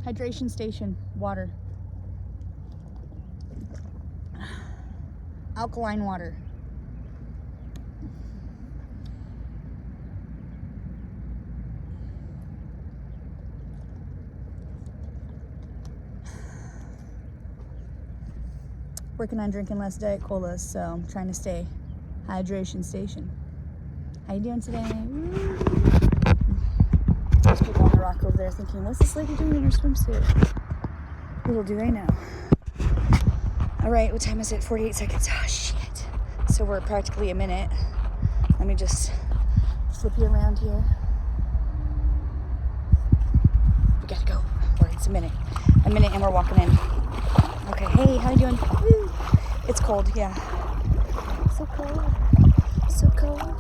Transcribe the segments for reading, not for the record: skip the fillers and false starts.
Hydration station, water. Alkaline water. Working on drinking less Diet Colas, so I'm trying to stay hydration station. How you doing today? There's people on the rock over there thinking, what's this lady doing in her swimsuit? Little do they know. All right, what time is it? 48 seconds. Oh, shit. So we're practically a minute. Let me just flip you around here. We gotta go. Or it's a minute. A minute and we're walking in. Okay, hey, how you doing? Woo. It's cold, yeah. So cold. So cold.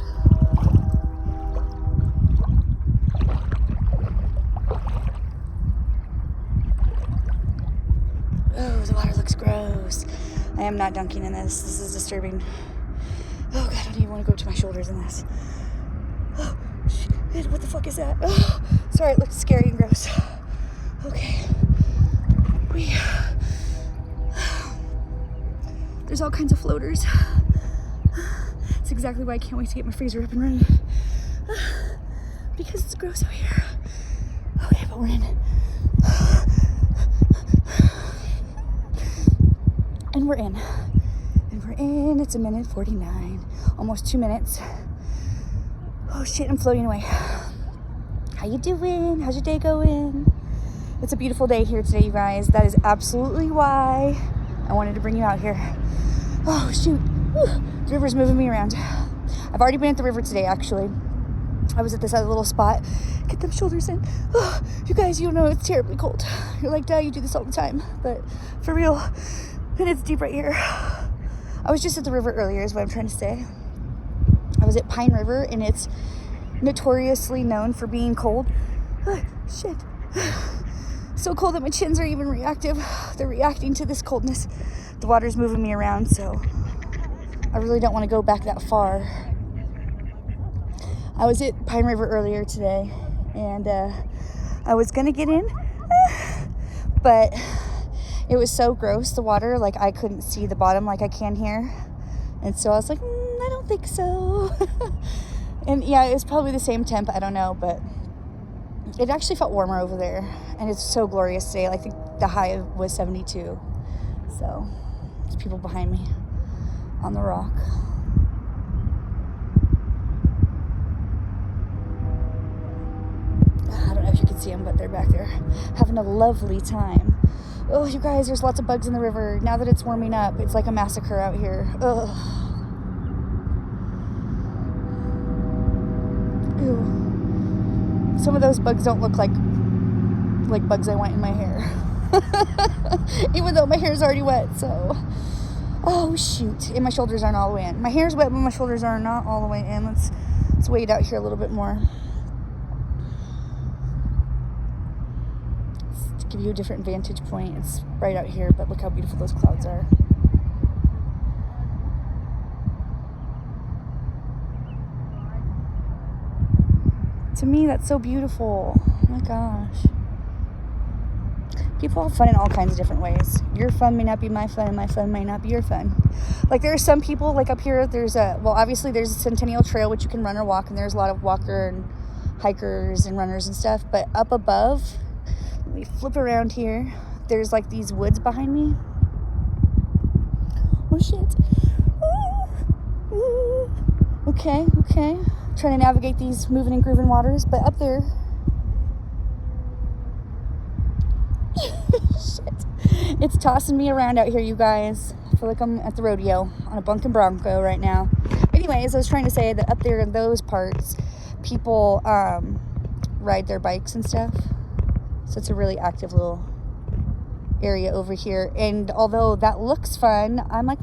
Oh, the water looks gross. I am not dunking in this. This is disturbing. Oh, God, I don't even want to go to my shoulders in this. Oh, shit, what the fuck is that? Oh, sorry, it looked scary and gross. Okay. There's all kinds of floaters. That's exactly why I can't wait to get my freezer up and running. Because it's gross out here. Okay, but we're in. And we're in. And we're in. It's a minute 49. Almost 2 minutes. Oh shit, I'm floating away. How you doing? How's your day going? It's a beautiful day here today, you guys. That is absolutely why I wanted to bring you out here. Oh shoot. Whew. The river's moving me around. I've already been at the river today, actually. I was at this other little spot. Get them shoulders in. Oh, you guys, you don't know it's terribly cold. You're like, Dad, you do this all the time. But for real, and it's deep right here. I was just at the river earlier is what I'm trying to say. I was at Pine River, and it's notoriously known for being cold. Oh, shit. So cold that my chins are even reactive. They're reacting to this coldness. The water's moving me around, so I really don't want to go back that far. I was at Pine River earlier today, and I was going to get in, but it was so gross, the water, like I couldn't see the bottom like I can here. And so I was like, I don't think so. And yeah, it was probably the same temp, I don't know, but it actually felt warmer over there. And it's so glorious today. I think the high was 72. So there's people behind me on the rock. I don't know if you can see them, but they're back there having a lovely time. Oh, you guys, there's lots of bugs in the river. Now that it's warming up, it's like a massacre out here. Ugh. Ew. Some of those bugs don't look like bugs I want in my hair. Even though my hair is already wet, so. Oh, shoot. And my shoulders aren't all the way in. My hair's wet, but my shoulders are not all the way in. Let's wait out here a little bit more. Give you a different vantage point. It's right out here, but look how beautiful those clouds are. To me, that's so beautiful. Oh my gosh. People have fun in all kinds of different ways. Your fun may not be my fun, and my fun may not be your fun. Like there are some people, like up here, obviously there's a Centennial Trail, which you can run or walk, and there's a lot of walker and hikers and runners and stuff. But up above, let me flip around here. There's like these woods behind me. Oh shit. Okay. Trying to navigate these moving and grooving waters, but up there. Shit. It's tossing me around out here, you guys. I feel like I'm at the rodeo on a bunkin' bronco right now. Anyways, I was trying to say that up there in those parts, people ride their bikes and stuff. So it's a really active little area over here. And although that looks fun, I'm like,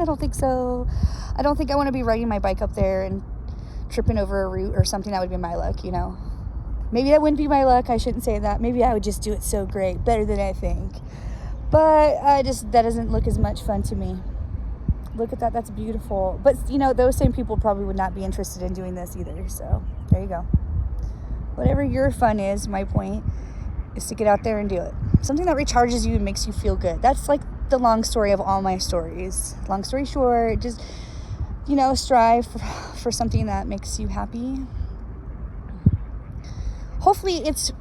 I don't think so. I don't think I want to be riding my bike up there and tripping over a root or something. That would be my luck, you know. Maybe that wouldn't be my luck. I shouldn't say that. Maybe I would just do it so great, better than I think. But that doesn't look as much fun to me. Look at that. That's beautiful. But, you know, those same people probably would not be interested in doing this either. So there you go. Whatever your fun is, my point. is to get out there and do it. Something that recharges you and makes you feel good. That's like the long story of all my stories. Long story short, just, strive for something that makes you happy. Hopefully it's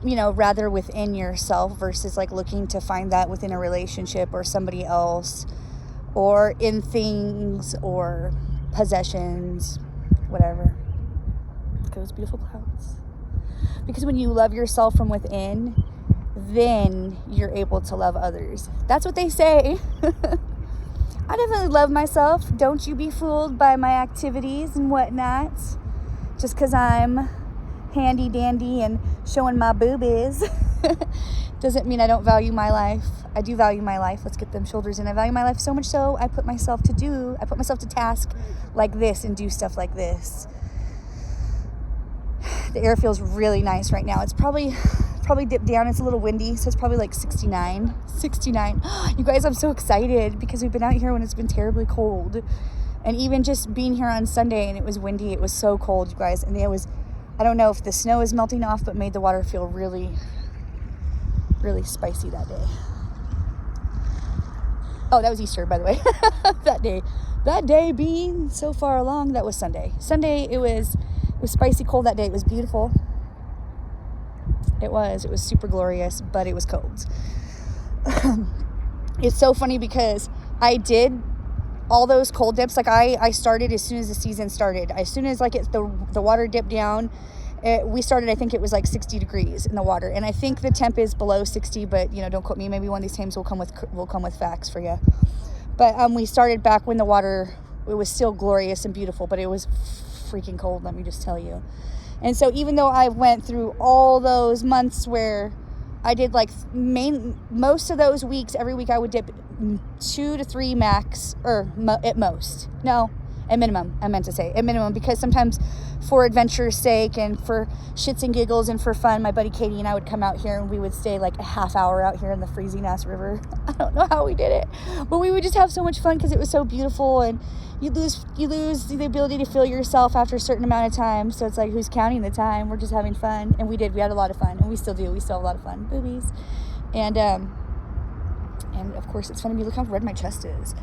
rather within yourself versus like looking to find that within a relationship or somebody else or in things or possessions, whatever. Those beautiful clouds. Because when you love yourself from within, then you're able to love others. That's what they say. I definitely love myself. Don't you be fooled by my activities and whatnot. Just because I'm handy dandy and showing my boobies doesn't mean I don't value my life. I do value my life. Let's get them shoulders in. I value my life so much so I put myself to task like this and do stuff like this. The air feels really nice right now. It's probably dipped down. It's a little windy, so it's probably like 69. You guys, I'm so excited because we've been out here when it's been terribly cold. And even just being here on Sunday and it was windy, it was so cold, you guys. And I don't know if the snow is melting off, but made the water feel really, really spicy that day. Oh, that was Easter, by the way. That day being so far along, that was Sunday. Sunday, it was spicy cold that day. It was beautiful. It was super glorious, but it was cold. It's so funny because I did all those cold dips. Like I started as soon as the season started. As soon as like the water dipped down, we started, I think it was like 60 degrees in the water. And I think the temp is below 60, but don't quote me. Maybe one of these times we'll come with facts for you. But we started back when the water, it was still glorious and beautiful, but it was freaking cold, let me just tell you. And so even though I went through all those months where I did like most of those weeks, every week I would dip 2 to 3 max, or at most. No, at minimum, I meant to say. At minimum, because sometimes for adventure's sake and for shits and giggles and for fun, my buddy Katie and I would come out here and we would stay like a half hour out here in the freezing ass river. I don't know how we did it, but we would just have so much fun because it was so beautiful, and you lose the ability to feel yourself after a certain amount of time. So it's like, who's counting the time? We're just having fun. And we had a lot of fun, and we still do. We still have a lot of fun. Boobies. And of course it's funny to me. Look how red my chest is.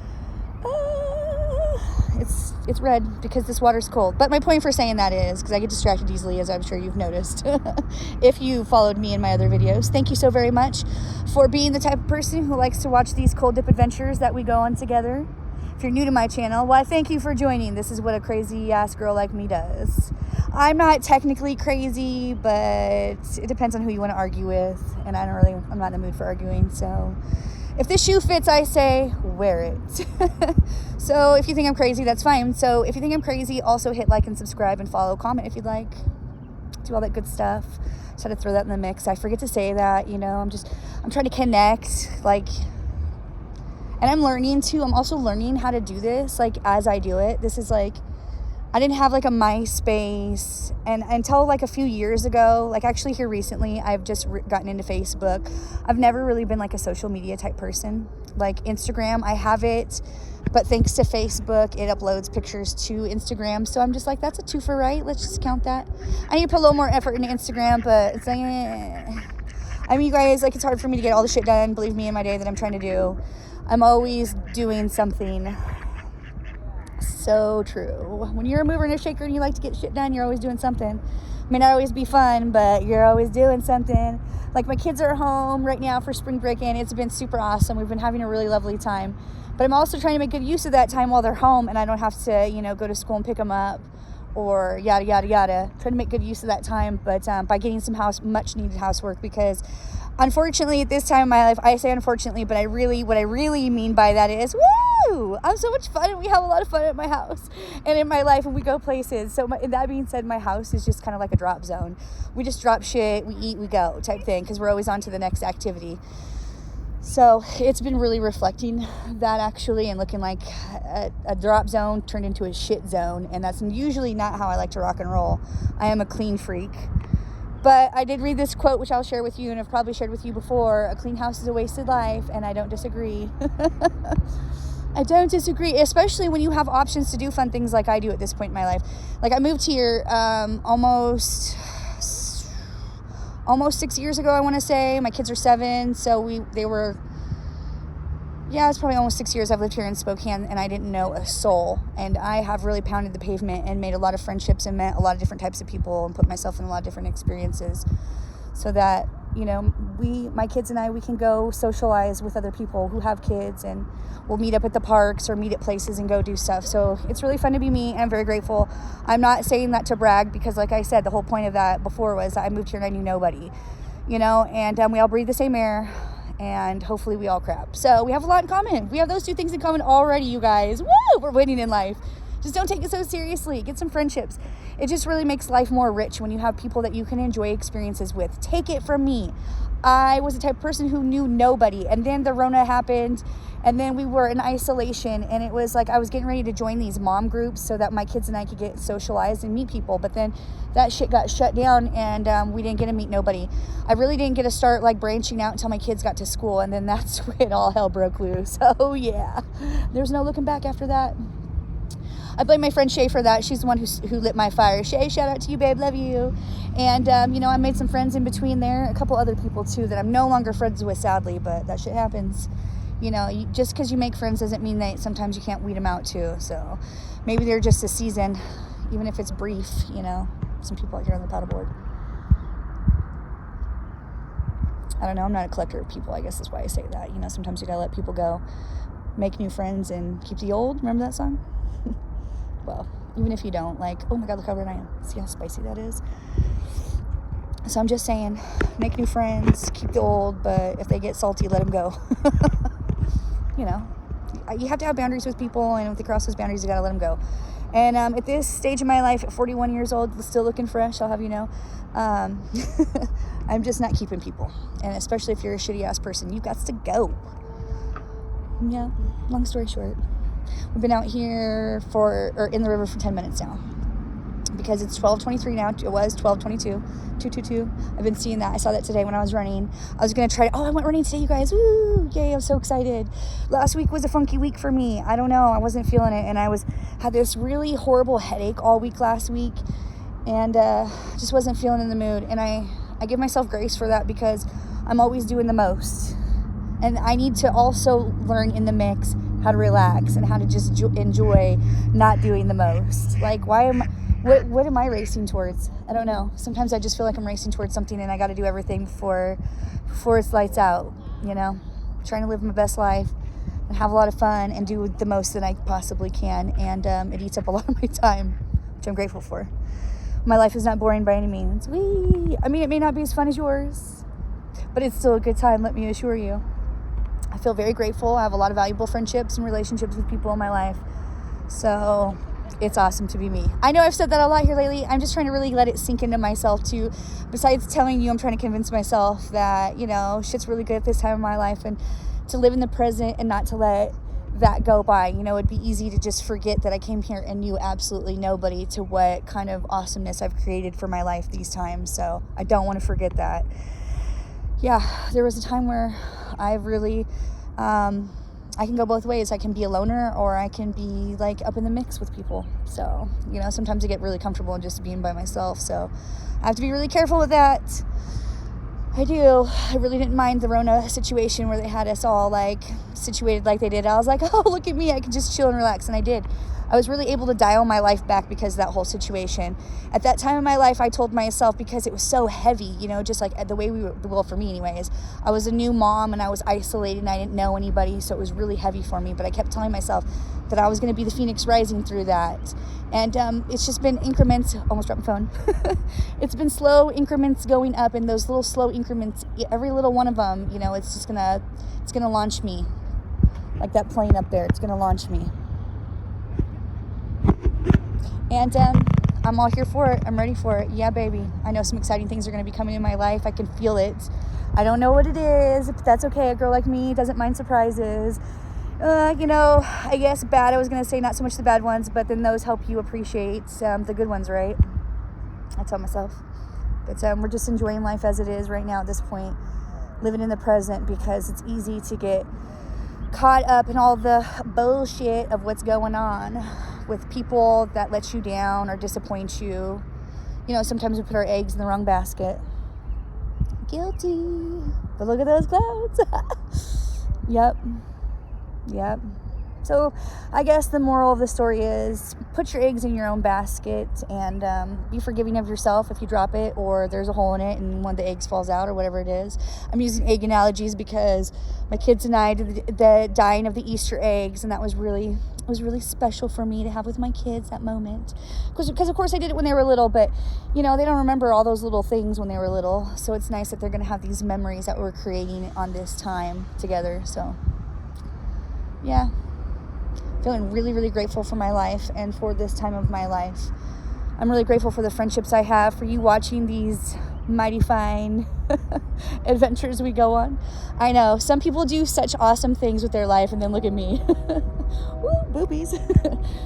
It's red because this water's cold. But my point for saying that is because I get distracted easily, as I'm sure you've noticed if you followed me in my other videos. Thank you so very much for being the type of person who likes to watch these cold dip adventures that we go on together. If you're new to my channel, why, thank you for joining. This is what a crazy ass girl like me does. I'm not technically crazy, but it depends on who you want to argue with, and I'm not in the mood for arguing. So if this shoe fits, I say wear it. So if you think I'm crazy, that's fine. So if you think I'm crazy, also hit like and subscribe and follow, comment if you'd like. Do all that good stuff. Try to throw that in the mix. I forget to say that, I'm trying to connect, and I'm learning too. I'm also learning how to do this, as I do it. This is I didn't have a MySpace, and until a few years ago, actually here recently, I've just gotten into Facebook. I've never really been a social media type person. Instagram, I have it, but thanks to Facebook, it uploads pictures to Instagram. So I'm just that's a twofer, right? Let's just count that. I need to put a little more effort into Instagram, but it's I mean, you guys, it's hard for me to get all the shit done, believe me, in my day that I'm trying to do. I'm always doing something. So true. When you're a mover and a shaker and you like to get shit done, you're always doing something. May not always be fun, but you're always doing something. My kids are home right now for spring break, and it's been super awesome. We've been having a really lovely time. But I'm also trying to make good use of that time while they're home, and I don't have to, go to school and pick them up or yada, yada, yada. Try to make good use of that time, but by getting some much needed housework, because unfortunately, at this time in my life, I say unfortunately, but what I really mean by that is, woo! I'm so much fun, and we have a lot of fun at my house and in my life, and we go places. So that being said, my house is just kind of like a drop zone. We just drop shit, we eat, we go type thing, because we're always on to the next activity. So it's been really reflecting that, actually, and looking like a drop zone turned into a shit zone, and that's usually not how I like to rock and roll. I am a clean freak. But I did read this quote, which I'll share with you, and I've probably shared with you before. A clean house is a wasted life, and I don't disagree. I don't disagree, especially when you have options to do fun things like I do at this point in my life. I moved here almost almost 6 years ago, I want to say. My kids are 7, so it's probably almost 6 years I've lived here in Spokane, and I didn't know a soul. And I have really pounded the pavement and made a lot of friendships and met a lot of different types of people and put myself in a lot of different experiences so that, my kids and I, we can go socialize with other people who have kids, and we'll meet up at the parks or meet at places and go do stuff. So it's really fun to be me, and I'm very grateful. I'm not saying that to brag, because like I said, the whole point of that before was I moved here and I knew nobody, and we all breathe the same air, and hopefully we all crap. So we have a lot in common. We have those two things in common already, you guys. Woo! We're winning in life. Just don't take it so seriously. Get some friendships. It just really makes life more rich when you have people that you can enjoy experiences with. Take it from me. I was the type of person who knew nobody, and then the Rona happened, and then we were in isolation, and it was like I was getting ready to join these mom groups so that my kids and I could get socialized and meet people, but then that shit got shut down, and we didn't get to meet nobody. I really didn't get to start like branching out until my kids got to school, and then that's when all hell broke loose. So yeah, there's no looking back after that. I blame my friend Shay for that. She's the one who lit my fire. Shay, shout out to you, babe. Love you. And, I made some friends in between there. A couple other people, too, that I'm no longer friends with, sadly. But that shit happens. Just because you make friends doesn't mean that sometimes you can't weed them out, too. So maybe they're just a season, even if it's brief, Some people out here on the paddleboard. I don't know. I'm not a collector of people. I guess that's why I say that. Sometimes you got to let people go, make new friends, and keep the old. Remember that song? Well, even if you don't, oh my God, look how red I am. See how spicy that is? So I'm just saying, make new friends, keep the old, but if they get salty, let them go. You have to have boundaries with people, and if they cross those boundaries, you got to let them go. And at this stage of my life, at 41 years old, still looking fresh, I'll have you know, I'm just not keeping people. And especially if you're a shitty-ass person, you've got to go. Yeah, long story short. We've been out here in the river for 10 minutes now, because it's 12:23 now. It was 12:22, 2:22. I've been seeing that. I saw that today when I was running. I was going to try. I went running today, you guys. Woo! Yay, I'm so excited. Last week was a funky week for me. I don't know. I wasn't feeling it. And I had this really horrible headache all week last week, and just wasn't feeling in the mood. And I give myself grace for that, because I'm always doing the most. And I need to also learn in the mix how to relax and how to just enjoy not doing the most. What am I racing towards? I don't know. Sometimes I just feel like I'm racing towards something, and I got to do everything before it's lights out, Trying to live my best life and have a lot of fun and do the most that I possibly can. And it eats up a lot of my time, which I'm grateful for. My life is not boring by any means. Whee! I mean, it may not be as fun as yours, but it's still a good time, let me assure you. I feel very grateful. I have a lot of valuable friendships and relationships with people in my life. So it's awesome to be me. I know I've said that a lot here lately. I'm just trying to really let it sink into myself too. Besides telling you, I'm trying to convince myself that, shit's really good at this time of my life, and to live in the present and not to let that go by. It'd be easy to just forget that I came here and knew absolutely nobody, to what kind of awesomeness I've created for my life these times. So I don't want to forget that. Yeah, there was a time where I really, I can go both ways. I can be a loner, or I can be up in the mix with people. So, sometimes I get really comfortable in just being by myself. So I have to be really careful with that. I do. I really didn't mind the Rona situation where they had us all situated like they did. I was like, oh, look at me. I can just chill and relax. And I did. I was really able to dial my life back because of that whole situation. At that time in my life, I told myself, because it was so heavy, just the way for me anyways, I was a new mom and I was isolated and I didn't know anybody. So it was really heavy for me. But I kept telling myself that I was going to be the phoenix rising through that. And it's just been increments. Almost dropped my phone. It's been slow increments going up, and those little slow increments, every little one of them, it's just gonna launch me, like that plane up there. It's gonna launch me, and I'm all here for it. I'm ready for it. Yeah, baby. I know some exciting things are gonna be coming in my life. I can feel it. I don't know what it is, but that's okay. A girl like me doesn't mind surprises. I guess bad, I was going to say not so much the bad ones, but then those help you appreciate the good ones, right? I tell myself. But we're just enjoying life as it is right now at this point, living in the present, because it's easy to get caught up in all the bullshit of what's going on with people that let you down or disappoint you. Sometimes we put our eggs in the wrong basket. Guilty. But look at those clouds. Yep. So I guess the moral of the story is put your eggs in your own basket and be forgiving of yourself if you drop it or there's a hole in it and one of the eggs falls out or whatever it is. I'm using egg analogies because my kids and I did the dyeing of the Easter eggs, and that was really special for me to have with my kids that moment. Because of course I did it when they were little, but they don't remember all those little things when they were little. So it's nice that they're going to have these memories that we're creating on this time together. So yeah. Feeling really, really grateful for my life and for this time of my life. I'm really grateful for the friendships I have, for you watching these mighty fine adventures we go on. I know, some people do such awesome things with their life and then look at me. Woo, boobies.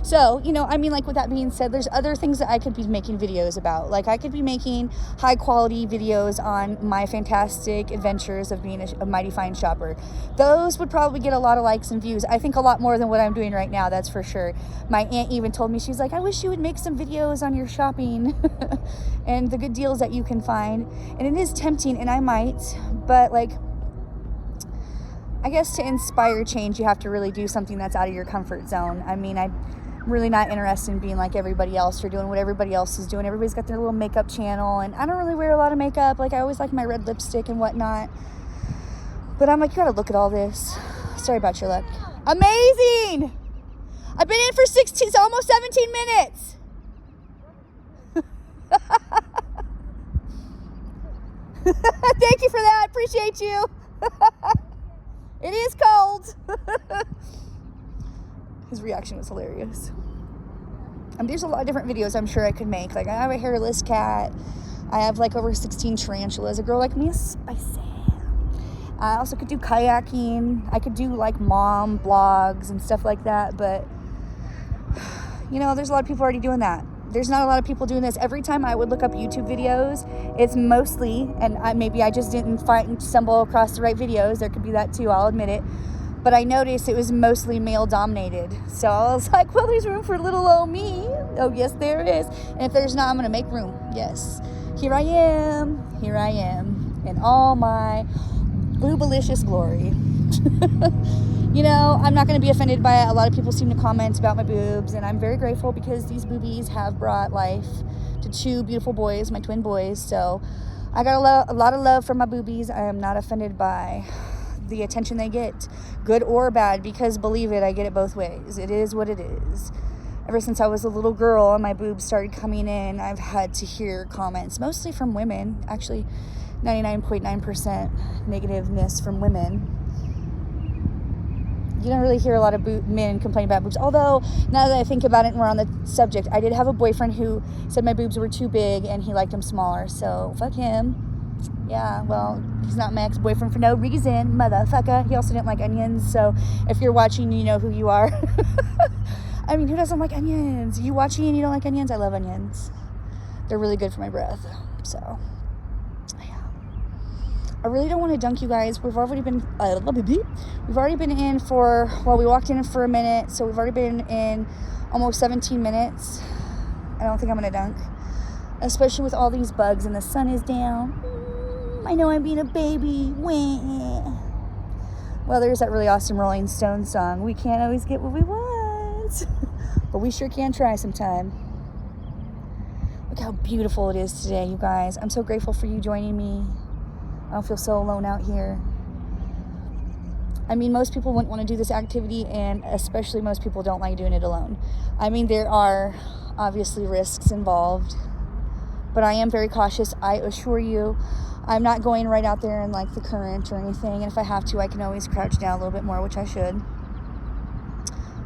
So, with that being said, there's other things that I could be making videos about. Like I could be making high quality videos on my fantastic adventures of being a mighty fine shopper. Those would probably get a lot of likes and views. I think a lot more than what I'm doing right now, that's for sure. My aunt even told me, she's like, I wish you would make some videos on your shopping and the good deals that you can find. And it is tempting, and I might, but I guess to inspire change, you have to really do something that's out of your comfort zone. I'm really not interested in being like everybody else or doing what everybody else is doing. Everybody's got their little makeup channel, and I don't really wear a lot of makeup. I always like my red lipstick and whatnot. But I'm like, you gotta look at all this. Sorry about your luck. Amazing! I've been in for almost 17 minutes. Thank you for that. I appreciate you. It is cold. His reaction was hilarious. There's a lot of different videos I'm sure I could make. I have a hairless cat. I have over 16 tarantulas. A girl like me is spicy. I also could do kayaking. I could do mom blogs and stuff like that. But, there's a lot of people already doing that. There's not a lot of people doing this. Every time I would look up YouTube videos, it's mostly, and maybe I just didn't stumble across the right videos. There could be that too, I'll admit it. But I noticed it was mostly male dominated. So I was like, well, there's room for little old me. Oh, yes, there is. And if there's not, I'm going to make room. Yes. Here I am in all my boobalicious glory. I'm not going to be offended by it. A lot of people seem to comment about my boobs, and I'm very grateful because these boobies have brought life to two beautiful boys, my twin boys. So I got a lot of love from my boobies. I am not offended by the attention they get, good or bad, because believe it, I get it both ways. It is what it is. Ever since I was a little girl and my boobs started coming in, I've had to hear comments, mostly from women, actually 99.9% negativeness from women. You don't really hear a lot of men complain about boobs. Although, now that I think about it and we're on the subject, I did have a boyfriend who said my boobs were too big and he liked them smaller. So, fuck him. Yeah, well, he's not my ex-boyfriend for no reason, motherfucker. He also didn't like onions. So, if you're watching, you know who you are. Who doesn't like onions? You watching and you don't like onions? I love onions. They're really good for my breath. So, I really don't want to dunk you guys. We've already been in for, we walked in for a minute, so we've already been in almost 17 minutes. I don't think I'm going to dunk, especially with all these bugs and the sun is down. I know I'm being a baby. Well, there's that really awesome Rolling Stones song. We can't always get what we want, but we sure can try sometime. Look how beautiful it is today, you guys. I'm so grateful for you joining me. I don't feel so alone out here. Most people wouldn't want to do this activity, and especially most people don't like doing it alone. There are obviously risks involved, but I am very cautious. I assure you, I'm not going right out there in the current or anything, and if I have to, I can always crouch down a little bit more, which I should.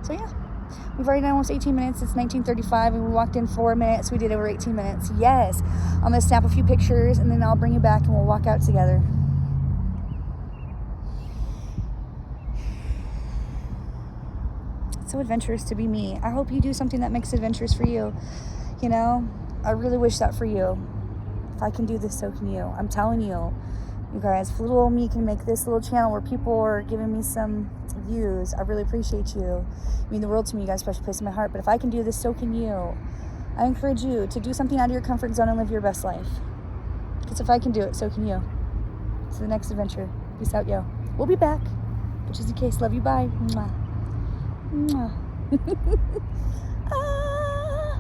So yeah, we've already done almost 18 minutes. It's 19:35, and we walked in 4 minutes. We did over 18 minutes. Yes. I'm going to snap a few pictures, and then I'll bring you back, and we'll walk out together. It's so adventurous to be me. I hope you do something that makes adventures for you. I really wish that for you. If I can do this, so can you. I'm telling you, you guys, if little old me can make this little channel where people are giving me some views, I really appreciate you. You mean the world to me. You guys, special place in my heart. But if I can do this, so can you. I encourage you to do something out of your comfort zone and live your best life. Because if I can do it, so can you. to the next adventure. Peace out, yo. We'll be back. But just in case, love you, bye. Mwah. Mwah.